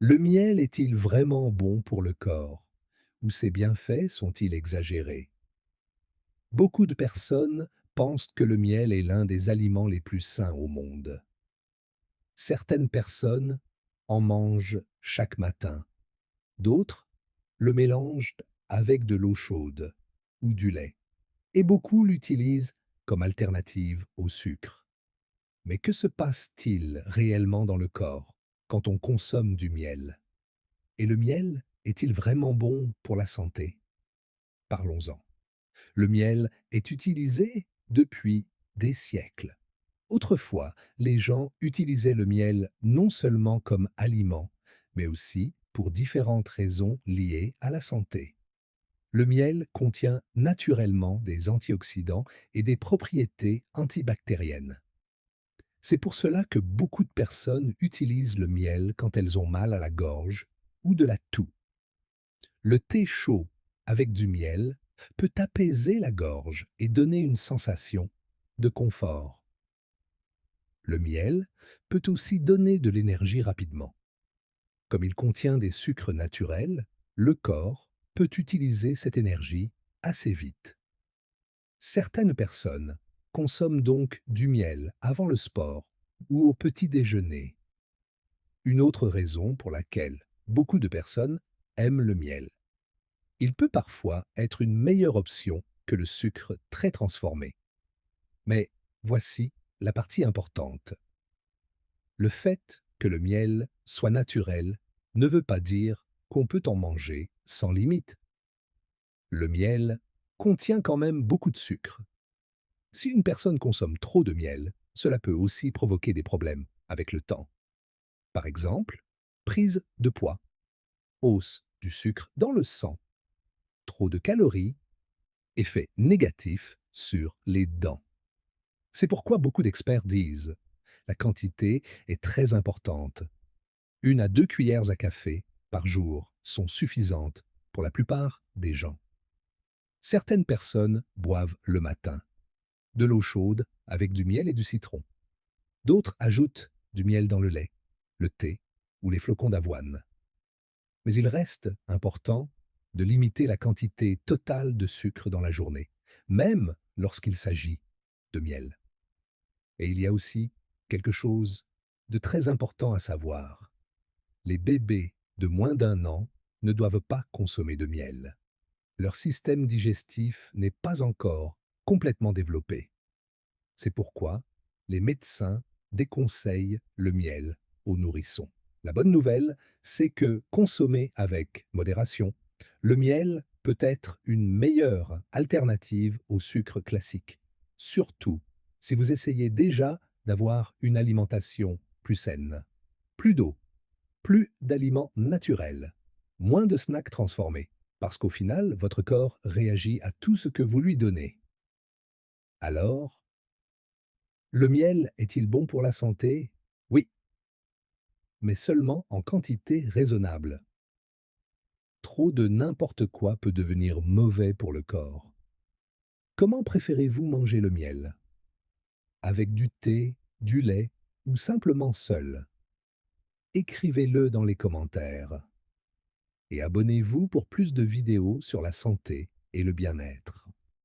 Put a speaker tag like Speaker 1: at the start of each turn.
Speaker 1: Le miel est-il vraiment bon pour le corps? Ou ses bienfaits sont-ils exagérés? Beaucoup de personnes pensent que le miel est l'un des aliments les plus sains au monde. Certaines personnes en mangent chaque matin, d'autres le mélangent avec de l'eau chaude ou du lait, et beaucoup l'utilisent comme alternative au sucre. Mais que se passe-t-il réellement dans le corps quand on consomme du miel? Et le miel est-il vraiment bon pour la santé? Parlons-en. Le miel est utilisé depuis des siècles. Autrefois, les gens utilisaient le miel non seulement comme aliment, mais aussi pour différentes raisons liées à la santé. Le miel contient naturellement des antioxydants et des propriétés antibactériennes. C'est pour cela que beaucoup de personnes utilisent le miel quand elles ont mal à la gorge ou de la toux. Le thé chaud avec du miel peut apaiser la gorge et donner une sensation de confort. Le miel peut aussi donner de l'énergie rapidement. Comme il contient des sucres naturels, le corps peut utiliser cette énergie assez vite. Certaines personnes consomment donc du miel avant le sport ou au petit déjeuner. Une autre raison pour laquelle beaucoup de personnes aiment le miel. Il peut parfois être une meilleure option que le sucre très transformé. Mais voici la partie importante. Le fait que le miel soit naturel ne veut pas dire qu'on peut en manger sans limite. Le miel contient quand même beaucoup de sucre. Si une personne consomme trop de miel, cela peut aussi provoquer des problèmes avec le temps. Par exemple, prise de poids, hausse du sucre dans le sang, trop de calories, effet négatif sur les dents. C'est pourquoi beaucoup d'experts disent la quantité est très importante. 1 à 2 cuillères à café par jour sont suffisantes pour la plupart des gens. Certaines personnes boivent le matin de l'eau chaude avec du miel et du citron. D'autres ajoutent du miel dans le lait, le thé ou les flocons d'avoine. Mais il reste important de limiter la quantité totale de sucre dans la journée, même lorsqu'il s'agit de miel. Et il y a aussi quelque chose de très important à savoir. Les bébés de moins d'1 an ne doivent pas consommer de miel. Leur système digestif n'est pas encore complètement développé. C'est pourquoi les médecins déconseillent le miel aux nourrissons. La bonne nouvelle, c'est que consommer avec modération, le miel peut être une meilleure alternative au sucre classique, surtout si vous essayez déjà d'avoir une alimentation plus saine. Plus d'eau, plus d'aliments naturels, moins de snacks transformés, parce qu'au final, votre corps réagit à tout ce que vous lui donnez. Alors, le miel est-il bon pour la santé? Oui, mais seulement en quantité raisonnable. Trop de n'importe quoi peut devenir mauvais pour le corps. Comment préférez-vous manger le miel? Avec du thé, du lait ou simplement seul? Écrivez-le dans les commentaires. Et abonnez-vous pour plus de vidéos sur la santé et le bien-être.